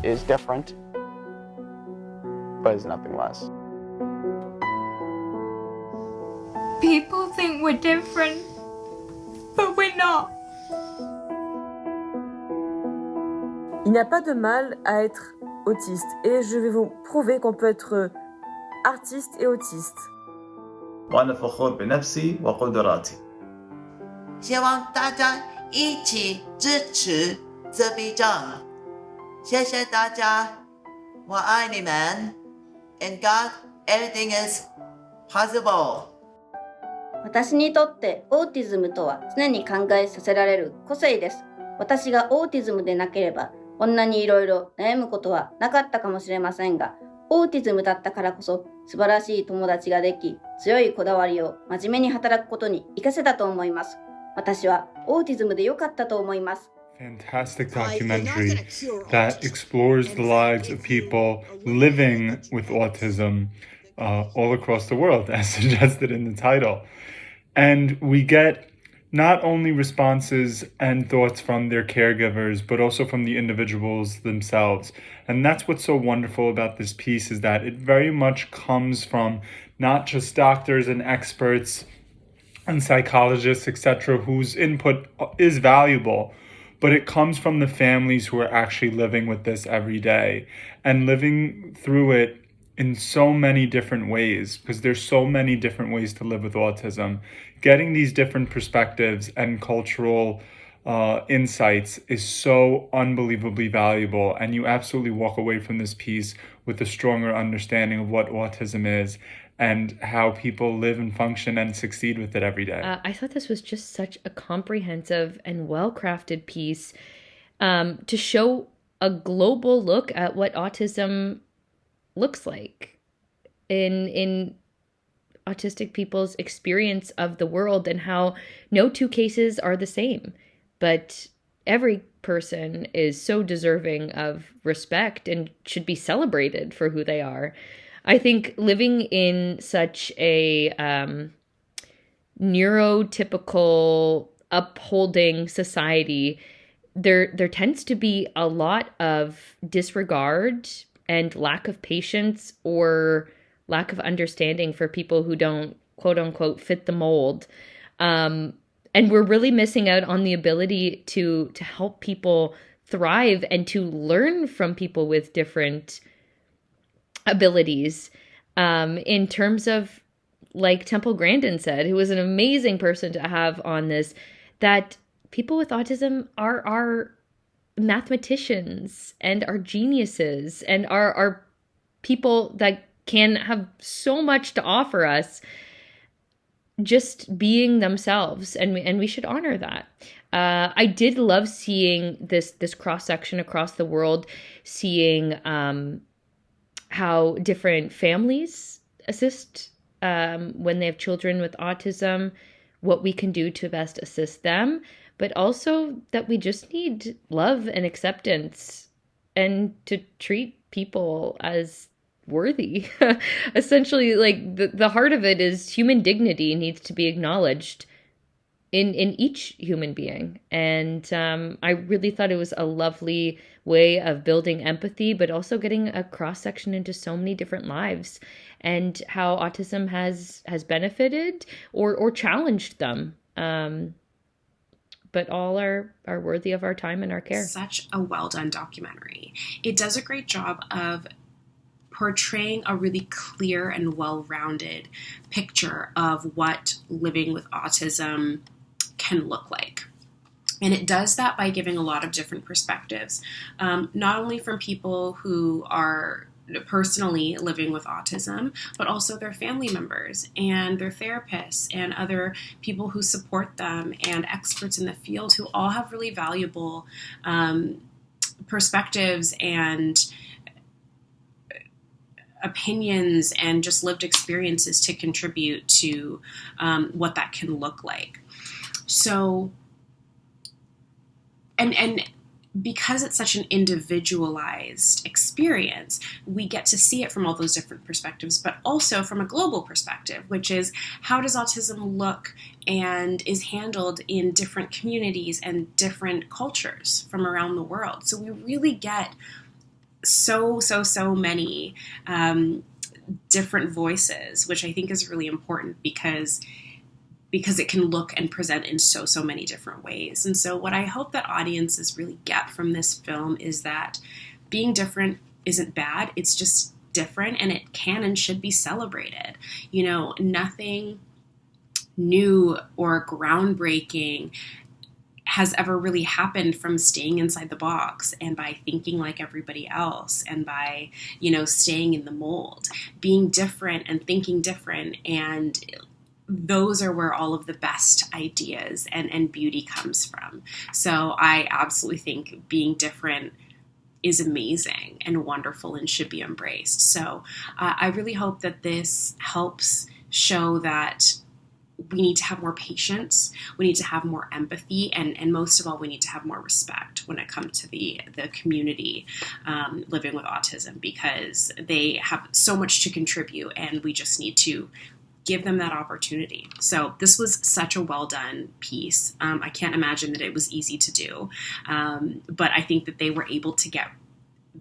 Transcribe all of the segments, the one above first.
is different, but is nothing less. People think we're different, but we're not. Il n'y a pas de mal à être autiste et je vais vous prouver qu'on peut être artiste et autiste. وأنا فخور بنفسي وقدراتي. 希望大家一起支持自闭症。谢谢大家，我爱你们。In God, everything is possible. 私にとってオーティズムとは常に考えさせられる個性です。私がオーティズムでなければこんなにいろいろ悩むことはなかったかもしれませんが、オーティズムだったからこそ素晴らしい友達ができ、強いこだわりを真面目に働くことに活かせたと思います。私はオーティズムで良かったと思います。Fantastic documentary that explores the lives of people living with autism all across the world, as suggested in the title. And we get not only responses and thoughts from their caregivers, but also from the individuals themselves. And that's what's so wonderful about this piece, is that it very much comes from not just doctors and experts and psychologists, etc., whose input is valuable, but it comes from the families who are actually living with this every day and living through it in so many different ways, because there's so many different ways to live with autism. Getting these different perspectives and cultural insights is so unbelievably valuable, and you absolutely walk away from this piece with a stronger understanding of what autism is and how people live and function and succeed with it every day. I thought this was just such a comprehensive and well-crafted piece to show a global look at what autism looks like in autistic people's experience of the world, and how no two cases are the same, but every person is so deserving of respect and should be celebrated for who they are. I think living in such a neurotypical upholding society, there tends to be a lot of disregard and lack of patience or lack of understanding for people who don't, quote unquote, fit the mold. And we're really missing out on the ability to help people thrive and to learn from people with different abilities. In terms of, like Temple Grandin said, who was an amazing person to have on this, that people with autism are mathematicians and are geniuses and are people that can have so much to offer us just being themselves, and we should honor that. I did love seeing this cross-section across the world, seeing how different families assist when they have children with autism, what we can do to best assist them, but also that we just need love and acceptance and to treat people as worthy. Essentially, like the heart of it is human dignity needs to be acknowledged in each human being. And I really thought it was a lovely way of building empathy, but also getting a cross-section into so many different lives and how autism has benefited or challenged them. But all are worthy of our time and our care. Such a well-done documentary. It does a great job of portraying a really clear and well-rounded picture of what living with autism can look like. And it does that by giving a lot of different perspectives, not only from people who are personally living with autism, but also their family members and their therapists and other people who support them and experts in the field who all have really valuable perspectives and opinions and just lived experiences to contribute to what that can look like. So, and because it's such an individualized experience, we get to see it from all those different perspectives, but also from a global perspective, which is how does autism look and is handled in different communities and different cultures from around the world. So we really get so many different voices, which I think is really important because it can look and present in so many different ways. And so what I hope that audiences really get from this film is that being different isn't bad. It's just different, and it can and should be celebrated. You know, nothing new or groundbreaking has ever really happened from staying inside the box and by thinking like everybody else and by, you know, staying in the mold. Being different and thinking different, and those are where all of the best ideas and beauty comes from. So I absolutely think being different is amazing and wonderful and should be embraced. So I really hope that this helps show that we need to have more patience, we need to have more empathy, and most of all, we need to have more respect when it comes to the community living with autism, because they have so much to contribute, and we just need to give them that opportunity. So this was such a well done piece. I can't imagine that it was easy to do, but I think that they were able to get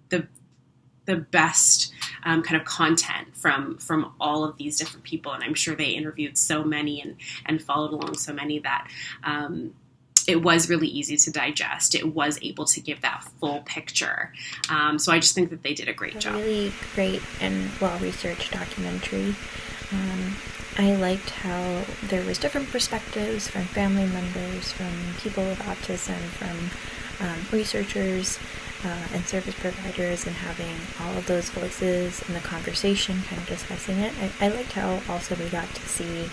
the best kind of content from all of these different people. And I'm sure they interviewed so many and followed along so many that it was really easy to digest. It was able to give that full picture. So I just think that they did a great job. Really great and well-researched documentary. I liked how there was different perspectives from family members, from people with autism, from researchers and service providers, and having all of those voices in the conversation, kind of discussing it. I liked how also we got to see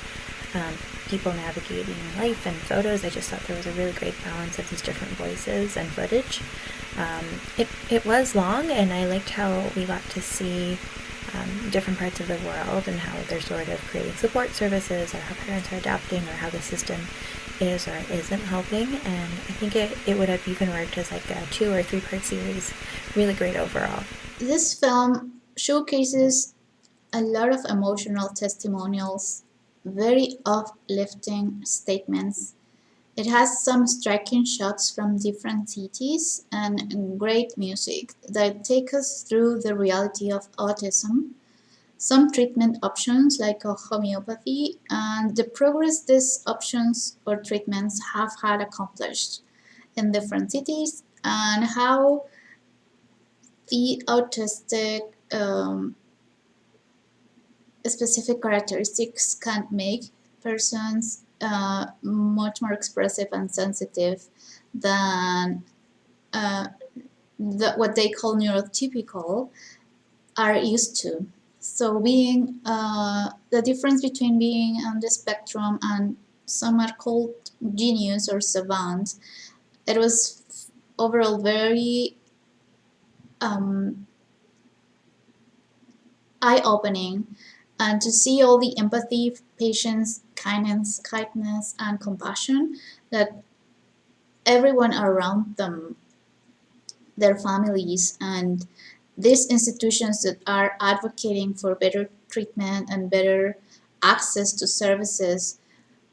people navigating life and photos. I just thought there was a really great balance of these different voices and footage. It was long, and I liked how we got to see different parts of the world and how they're sort of creating support services, or how parents are adapting, or how the system is or isn't helping. And I think it would have even worked as like a 2 or 3 part series. Really great overall. This film showcases a lot of emotional testimonials, very uplifting statements. It has some striking shots from different cities and great music that take us through the reality of autism, some treatment options like homeopathy, and the progress these options or treatments have had accomplished in different cities, and how the autistic specific characteristics can make persons much more expressive and sensitive than what they call neurotypical are used to. So being the difference between being on the spectrum and some are called genius or savant, it was overall very eye-opening, and to see all the empathy, patience, kindness, and compassion that everyone around them, their families, and these institutions that are advocating for better treatment and better access to services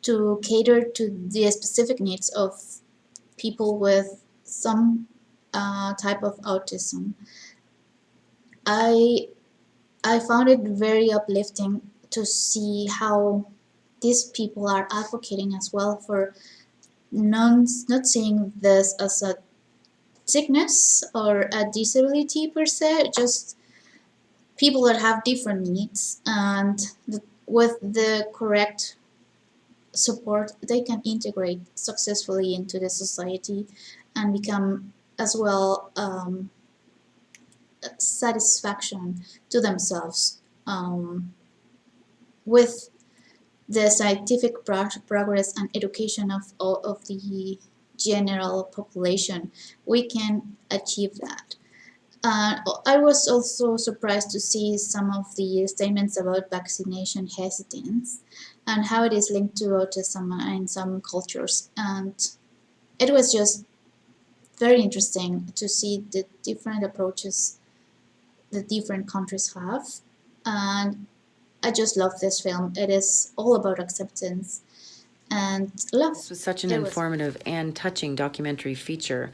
to cater to the specific needs of people with some type of autism. I found it very uplifting to see how these people are advocating as well for not seeing this as a sickness or a disability per se, just people that have different needs, and with the correct support they can integrate successfully into the society and become as well satisfaction to themselves. With the scientific progress and education of all of the general population, we can achieve that. I was also surprised to see some of the statements about vaccination hesitance and how it is linked to autism in some cultures, and it was just very interesting to see the different approaches the different countries have. And I just love this film. It is all about acceptance and love. This was such an informative and touching documentary feature.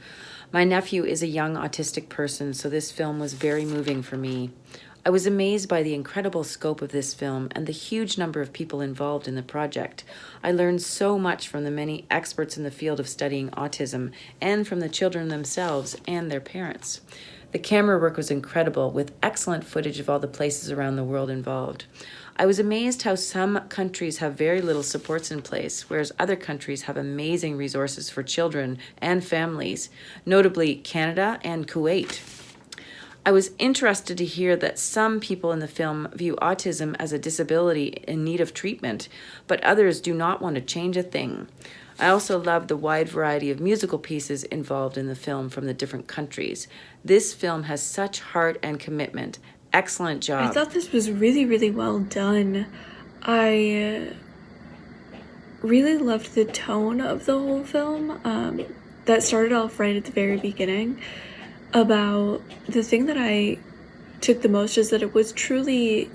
My nephew is a young autistic person, so this film was very moving for me. I was amazed by the incredible scope of this film and the huge number of people involved in the project. I learned so much from the many experts in the field of studying autism and from the children themselves and their parents. The camera work was incredible, with excellent footage of all the places around the world involved. I was amazed how some countries have very little supports in place, whereas other countries have amazing resources for children and families, notably Canada and Kuwait. I was interested to hear that some people in the film view autism as a disability in need of treatment, but others do not want to change a thing. I also loved the wide variety of musical pieces involved in the film from the different countries. This film has such heart and commitment. Excellent job. I thought this was really, really well done. I really loved the tone of the whole film. That started off right at the very beginning. About the thing that I took the most is that it was truly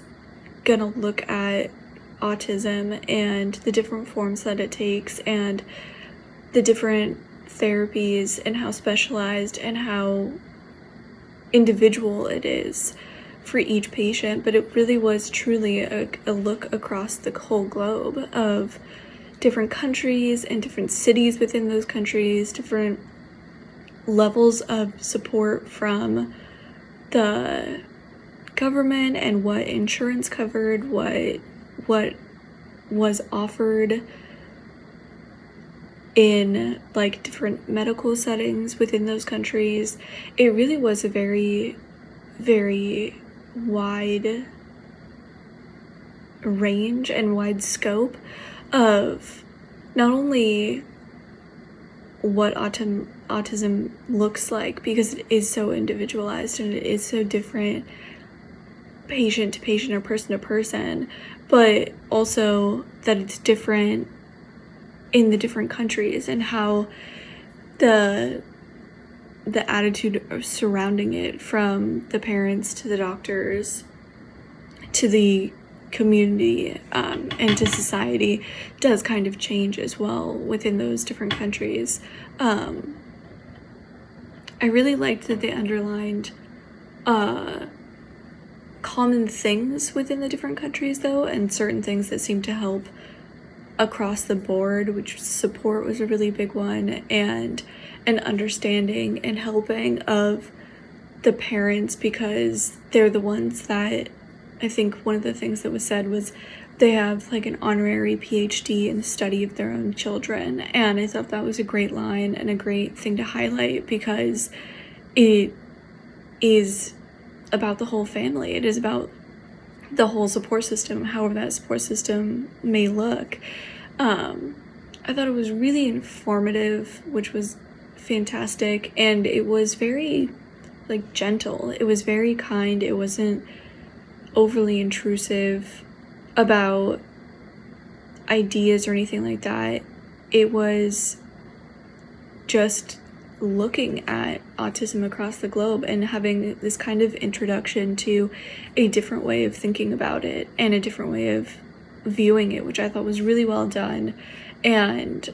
gonna look at autism and the different forms that it takes and the different therapies and how specialized and how individual it is for each patient, but it really was truly a look across the whole globe of different countries and different cities within those countries, different levels of support from the government and what insurance covered, what was offered in like different medical settings within those countries. It really was a very, very wide range and wide scope of not only what autism looks like, because it is so individualized and it is so different patient to patient or person to person, but also that it's different in the different countries and how the attitude surrounding it, from the parents to the doctors to the community and to society, does kind of change as well within those different countries. I really liked that they underlined common things within the different countries though, and certain things that seem to help across the board, which support was a really big one, and an understanding and helping of the parents, because they're the ones that, I think one of the things that was said was they have like an honorary PhD in the study of their own children, and I thought that was a great line and a great thing to highlight, because it is about the whole family. It is about the whole support system, however that support system may look. I thought it was really informative, which was fantastic, and it was very like gentle. It was very kind. It wasn't overly intrusive about ideas or anything like that. It was just looking at autism across the globe and having this kind of introduction to a different way of thinking about it and a different way of viewing it, which I thought was really well done and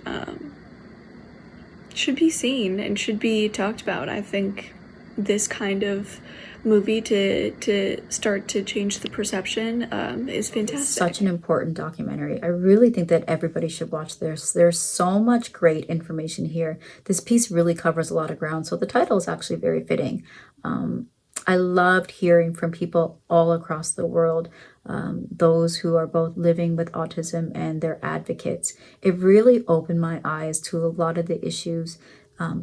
should be seen and should be talked about. I think this kind of movie to start to change the perception is fantastic. It's such an important documentary. I really think that everybody should watch this. There's so much great information here. This piece really covers a lot of ground, so the title is actually very fitting. I loved hearing from people all across the world, those who are both living with autism and their advocates. It really opened my eyes to a lot of the issues,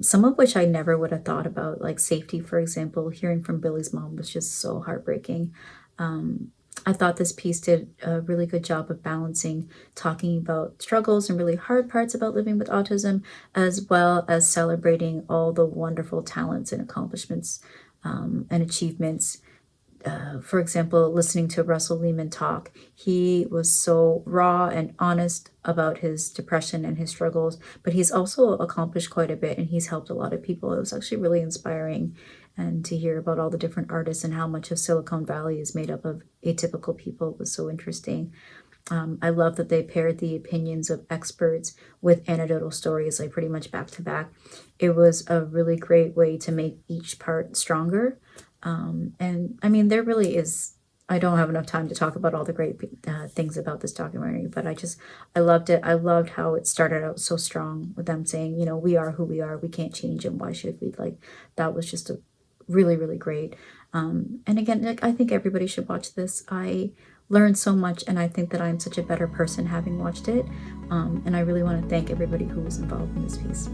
some of which I never would have thought about, like safety, for example. Hearing from Billy's mom was just so heartbreaking. I thought this piece did a really good job of balancing talking about struggles and really hard parts about living with autism, as well as celebrating all the wonderful talents and accomplishments and achievements. For example, listening to Russell Lehman talk, he was so raw and honest about his depression and his struggles, but he's also accomplished quite a bit and he's helped a lot of people. It was actually really inspiring, and to hear about all the different artists and how much of Silicon Valley is made up of atypical people was so interesting. I love that they paired the opinions of experts with anecdotal stories, like pretty much back to back. It was a really great way to make each part stronger. And I mean, there really is, I don't have enough time to talk about all the great things about this documentary, but I loved it. I loved how it started out so strong with them saying, you know, we are who we are, we can't change them, why should we? Like, that was just a really, really great. And again, like, I think everybody should watch this. I learned so much, and I think that I'm such a better person having watched it. And I really want to thank everybody who was involved in this piece.